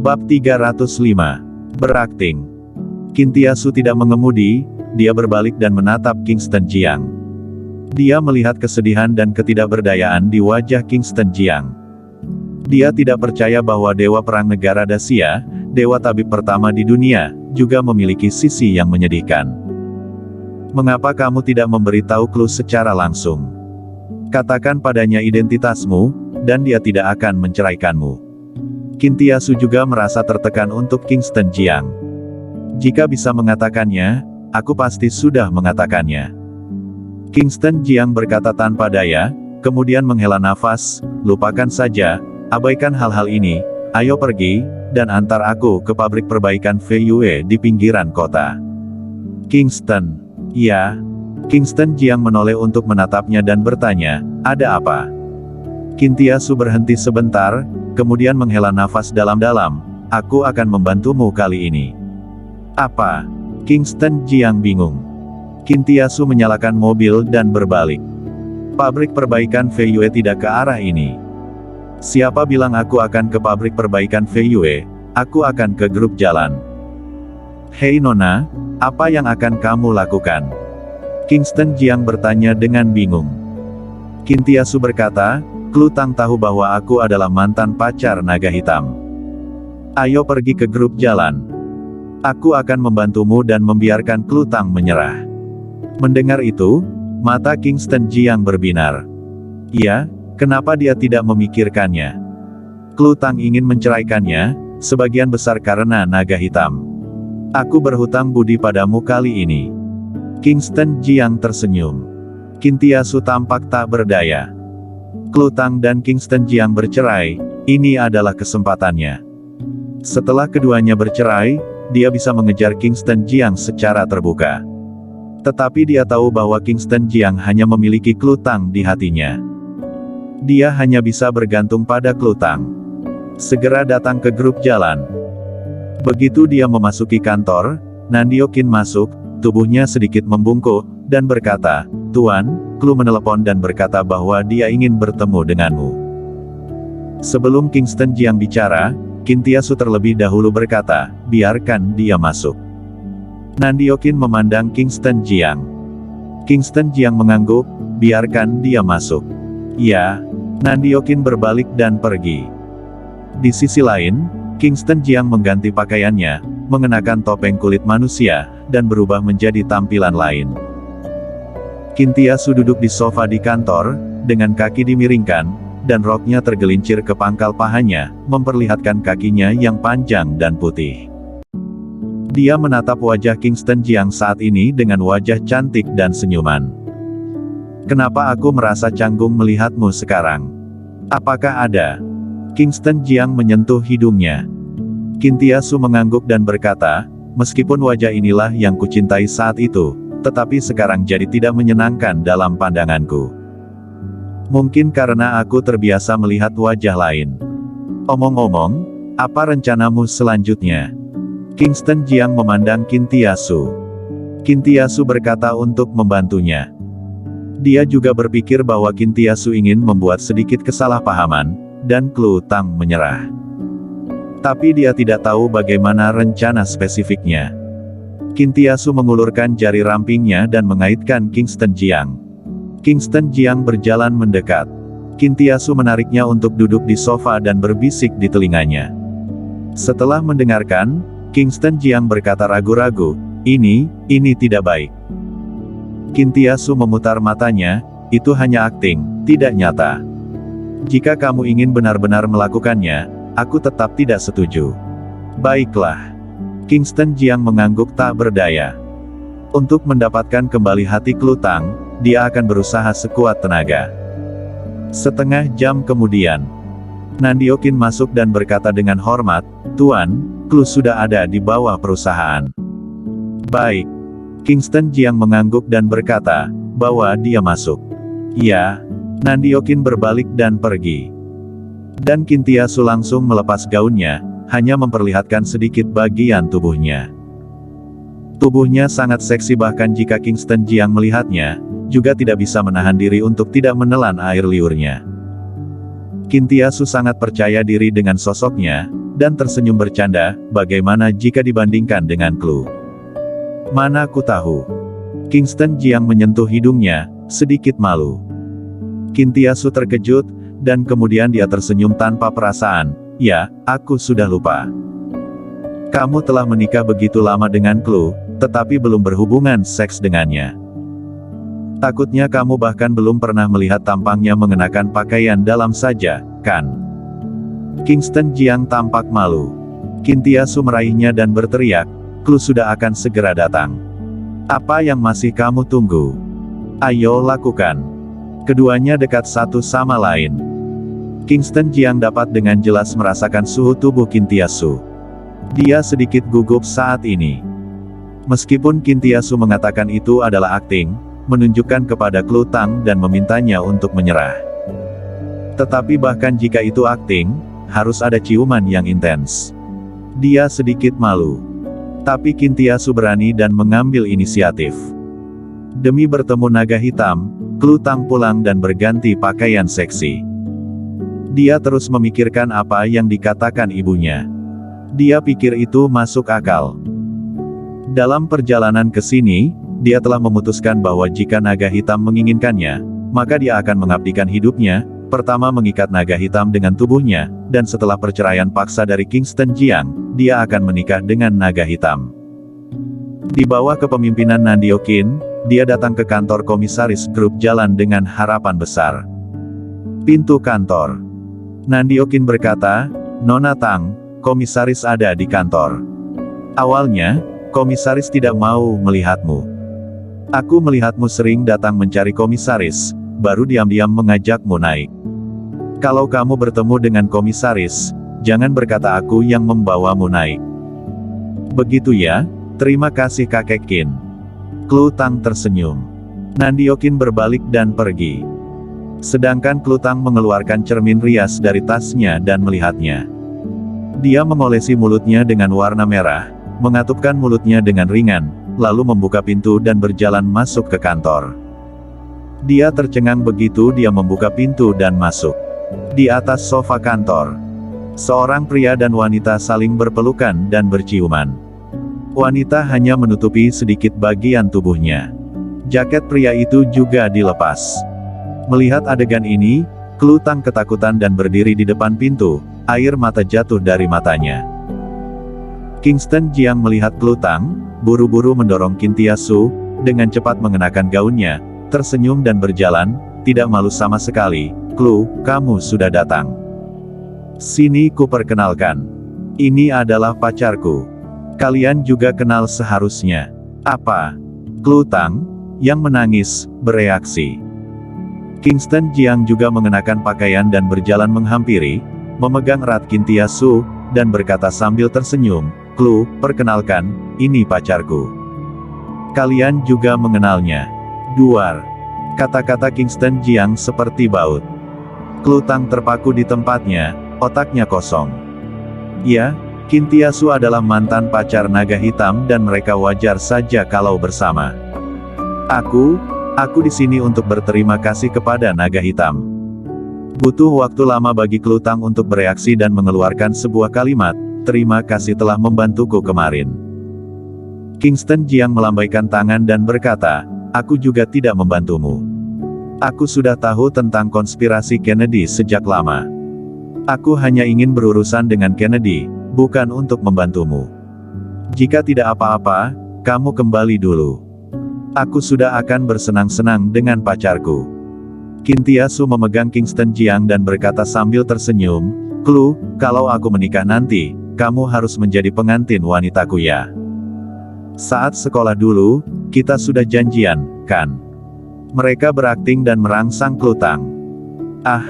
Bab 305. Berakting. Kintiasu tidak mengemudi, dia berbalik dan menatap Kingston Jiang. Dia melihat kesedihan dan ketidakberdayaan di wajah Kingston Jiang. Dia tidak percaya bahwa Dewa Perang Negara Dacia, Dewa Tabib pertama di dunia, juga memiliki sisi yang menyedihkan. Mengapa kamu tidak memberitahu clue secara langsung? Katakan padanya identitasmu, dan dia tidak akan menceraikanmu. Kintiasu juga merasa tertekan untuk Kingston Jiang. Jika bisa mengatakannya, aku pasti sudah mengatakannya. Kingston Jiang berkata tanpa daya, kemudian menghela nafas, lupakan saja, abaikan hal-hal ini, ayo pergi, dan antar aku ke pabrik perbaikan VUE di pinggiran kota. Kingston. Ya. Kingston Jiang menoleh untuk menatapnya dan bertanya, ada apa? Kintiasu berhenti sebentar, kemudian menghela nafas dalam-dalam, aku akan membantumu kali ini. Apa? Kingston Jiang bingung. Kintiasu menyalakan mobil dan berbalik. Pabrik perbaikan VUE tidak ke arah ini. Siapa bilang aku akan ke pabrik perbaikan VUE? Aku akan ke grup jalan. Hei Nona, apa yang akan kamu lakukan? Kingston Jiang bertanya dengan bingung. Kintiasu berkata, Klutang tahu bahwa aku adalah mantan pacar naga hitam. Ayo pergi ke grup jalan. Aku akan membantumu dan membiarkan Klutang menyerah. Mendengar itu, mata Kingston Jiang berbinar. Iya, kenapa dia tidak memikirkannya? Klutang ingin menceraikannya, sebagian besar karena naga hitam. Aku berhutang budi padamu kali ini. Kingston Jiang tersenyum. Kintiasu tampak tak berdaya. Klutang dan Kingston Jiang bercerai, ini adalah kesempatannya. Setelah keduanya bercerai, dia bisa mengejar Kingston Jiang secara terbuka. Tetapi dia tahu bahwa Kingston Jiang hanya memiliki Klutang di hatinya. Dia hanya bisa bergantung pada Klutang. Segera datang ke grup jalan. Begitu dia memasuki kantor, Nandiokin masuk, tubuhnya sedikit membungkuk, dan berkata, Tuan, Clue menelepon dan berkata bahwa dia ingin bertemu denganmu. Sebelum Kingston Jiang bicara, Kintiasu terlebih dahulu berkata, biarkan dia masuk. Nandiokin memandang Kingston Jiang. Kingston Jiang mengangguk, biarkan dia masuk. Ya. Nandiokin berbalik dan pergi. Di sisi lain, Kingston Jiang mengganti pakaiannya, mengenakan topeng kulit manusia, dan berubah menjadi tampilan lain. Kintiasu duduk di sofa di kantor, dengan kaki dimiringkan, dan roknya tergelincir ke pangkal pahanya, memperlihatkan kakinya yang panjang dan putih. Dia menatap wajah Kingston Jiang saat ini dengan wajah cantik dan senyuman. Kenapa aku merasa canggung melihatmu sekarang? Apakah ada? Kingston Jiang menyentuh hidungnya. Kintiasu mengangguk dan berkata, meskipun wajah inilah yang kucintai saat itu, tetapi sekarang jadi tidak menyenangkan dalam pandanganku. Mungkin karena aku terbiasa melihat wajah lain. Omong-omong, apa rencanamu selanjutnya? Kingston Jiang memandang Kintiasu. Kintiasu berkata untuk membantunya. Dia juga berpikir bahwa Kintiasu ingin membuat sedikit kesalahpahaman, dan Klutang menyerah. Tapi dia tidak tahu bagaimana rencana spesifiknya. Kintiasu mengulurkan jari rampingnya dan mengaitkan Kingston Jiang. Kingston Jiang berjalan mendekat. Kintiasu menariknya untuk duduk di sofa dan berbisik di telinganya. Setelah mendengarkan, Kingston Jiang berkata ragu-ragu, ini tidak baik. Kintiasu memutar matanya, itu hanya akting, tidak nyata. Jika kamu ingin benar-benar melakukannya, aku tetap tidak setuju. Baiklah. Kingston Jiang mengangguk tak berdaya. Untuk mendapatkan kembali hati Klutang, dia akan berusaha sekuat tenaga. Setengah jam kemudian, Nandiokin masuk dan berkata dengan hormat, Tuan, Clue sudah ada di bawah perusahaan. Baik. Kingston Jiang mengangguk dan berkata, bawa dia masuk. Ya. Nandiokin berbalik dan pergi. Dan Kintiasu langsung melepas gaunnya, hanya memperlihatkan sedikit bagian tubuhnya. Tubuhnya sangat seksi bahkan jika Kingston Jiang melihatnya, juga tidak bisa menahan diri untuk tidak menelan air liurnya. Kintiasu sangat percaya diri dengan sosoknya, dan tersenyum bercanda, bagaimana jika dibandingkan dengan Clue? Mana ku tahu. Kingston Jiang menyentuh hidungnya, sedikit malu. Qin Tiasu terkejut, dan kemudian dia tersenyum tanpa perasaan. Ya, aku sudah lupa. Kamu telah menikah begitu lama dengan Clue, tetapi belum berhubungan seks dengannya. Takutnya kamu bahkan belum pernah melihat tampangnya mengenakan pakaian dalam saja, kan? Kingston Jiang tampak malu. Qin Tiasu meraihnya dan berteriak, Clue sudah akan segera datang. Apa yang masih kamu tunggu? Ayo lakukan. Keduanya dekat satu sama lain. Kingston Jiang dapat dengan jelas merasakan suhu tubuh Qin Tiasu. Dia sedikit gugup saat ini. Meskipun Qin Tiasu mengatakan itu adalah akting, menunjukkan kepada Clue Tang dan memintanya untuk menyerah. Tetapi bahkan jika itu akting, harus ada ciuman yang intens. Dia sedikit malu. Tapi Qin Tiasu berani dan mengambil inisiatif. Demi bertemu naga hitam, Clue Tang pulang dan berganti pakaian seksi. Dia terus memikirkan apa yang dikatakan ibunya. Dia pikir itu masuk akal. Dalam perjalanan ke sini, dia telah memutuskan bahwa jika naga hitam menginginkannya, maka dia akan mengabdikan hidupnya, pertama mengikat naga hitam dengan tubuhnya, dan setelah perceraian paksa dari Kingston Jiang, dia akan menikah dengan naga hitam. Di bawah kepemimpinan Nandio Qin, dia datang ke kantor komisaris grup jalan dengan harapan besar. Pintu kantor. Nandio Qin berkata, Nona Tang, komisaris ada di kantor. Awalnya, komisaris tidak mau melihatmu. Aku melihatmu sering datang mencari komisaris, baru diam-diam mengajakmu naik. Kalau kamu bertemu dengan komisaris, jangan berkata aku yang membawamu naik. Begitu ya, terima kasih kakek Qin. Clue Tang tersenyum. Nandio Qin berbalik dan pergi. Sedangkan Clue Tang mengeluarkan cermin rias dari tasnya dan melihatnya. Dia mengolesi mulutnya dengan warna merah, mengatupkan mulutnya dengan ringan, lalu membuka pintu dan berjalan masuk ke kantor. Dia tercengang begitu dia membuka pintu dan masuk. Di atas sofa kantor, seorang pria dan wanita saling berpelukan dan berciuman. Wanita hanya menutupi sedikit bagian tubuhnya. Jaket pria itu juga dilepas. Melihat adegan ini, Clue Tang ketakutan dan berdiri di depan pintu, air mata jatuh dari matanya. Kingston Jiang melihat Clue Tang, buru-buru mendorong Qin Tiasu, dengan cepat mengenakan gaunnya, tersenyum dan berjalan, tidak malu sama sekali. Clue, kamu sudah datang. Sini ku perkenalkan. Ini adalah pacarku. Kalian juga kenal seharusnya. Apa? Clue Tang, yang menangis, bereaksi. Kingston Jiang juga mengenakan pakaian dan berjalan menghampiri, memegang erat Qin Tiasu, dan berkata sambil tersenyum, Clue, perkenalkan, ini pacarku. Kalian juga mengenalnya. Duar. Kata-kata Kingston Jiang seperti baut. Clue Tang terpaku di tempatnya, otaknya kosong. Ya, Qin Tiasu adalah mantan pacar naga hitam dan mereka wajar saja kalau bersama. Aku di sini untuk berterima kasih kepada naga hitam. Butuh waktu lama bagi Clue Tang untuk bereaksi dan mengeluarkan sebuah kalimat, terima kasih telah membantuku kemarin. Kingston Jiang melambaikan tangan dan berkata, aku juga tidak membantumu. Aku sudah tahu tentang konspirasi Kennedy sejak lama. Aku hanya ingin berurusan dengan Kennedy, bukan untuk membantumu. Jika tidak apa-apa, kamu kembali dulu. Aku sudah akan bersenang-senang dengan pacarku. Qin Tiasu memegang Kingston Jiang dan berkata sambil tersenyum, Clue, kalau aku menikah nanti, kamu harus menjadi pengantin wanitaku ya. Saat sekolah dulu, kita sudah janjian, kan? Mereka berakting dan merangsang Clue Tang. Ah,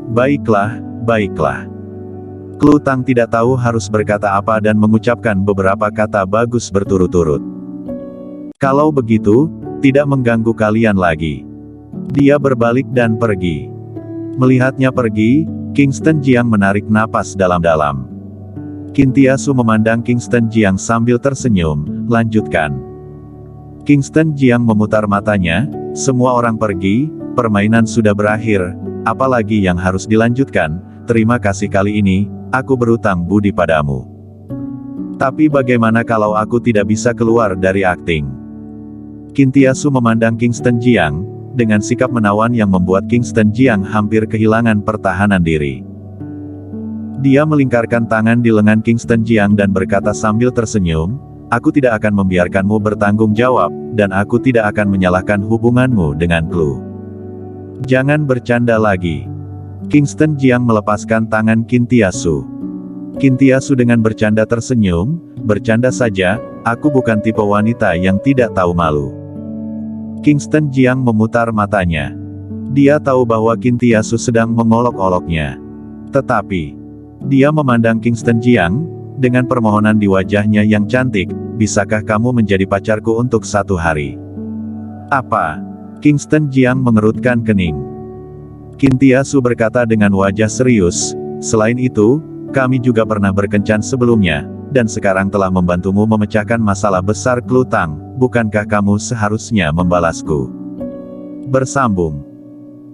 baiklah, baiklah. Clue Tang tidak tahu harus berkata apa dan mengucapkan beberapa kata bagus berturut-turut. Kalau begitu, tidak mengganggu kalian lagi. Dia berbalik dan pergi. Melihatnya pergi, Kingston Jiang menarik napas dalam-dalam. Qin Tiasu memandang Kingston Jiang sambil tersenyum, lanjutkan. Kingston Jiang memutar matanya, semua orang pergi, permainan sudah berakhir, apalagi yang harus dilanjutkan, terima kasih kali ini, aku berutang budi padamu. Tapi bagaimana kalau aku tidak bisa keluar dari akting? Kintiasu memandang Kingston Jiang, dengan sikap menawan yang membuat Kingston Jiang hampir kehilangan pertahanan diri. Dia melingkarkan tangan di lengan Kingston Jiang dan berkata sambil tersenyum, aku tidak akan membiarkanmu bertanggung jawab, dan aku tidak akan menyalahkan hubunganmu dengan Clue. Jangan bercanda lagi. Kingston Jiang melepaskan tangan Kintiasu. Kintiasu dengan bercanda tersenyum, bercanda saja, aku bukan tipe wanita yang tidak tahu malu. Kingston Jiang memutar matanya. Dia tahu bahwa Kintiasu sedang mengolok-oloknya. Tetapi, dia memandang Kingston Jiang, dengan permohonan di wajahnya yang cantik, bisakah kamu menjadi pacarku untuk 1 hari? Apa? Kingston Jiang mengerutkan kening. Kintiasu berkata dengan wajah serius, selain itu, kami juga pernah berkencan sebelumnya, dan sekarang telah membantumu memecahkan masalah besar Clue Tang, bukankah kamu seharusnya membalasku? Bersambung.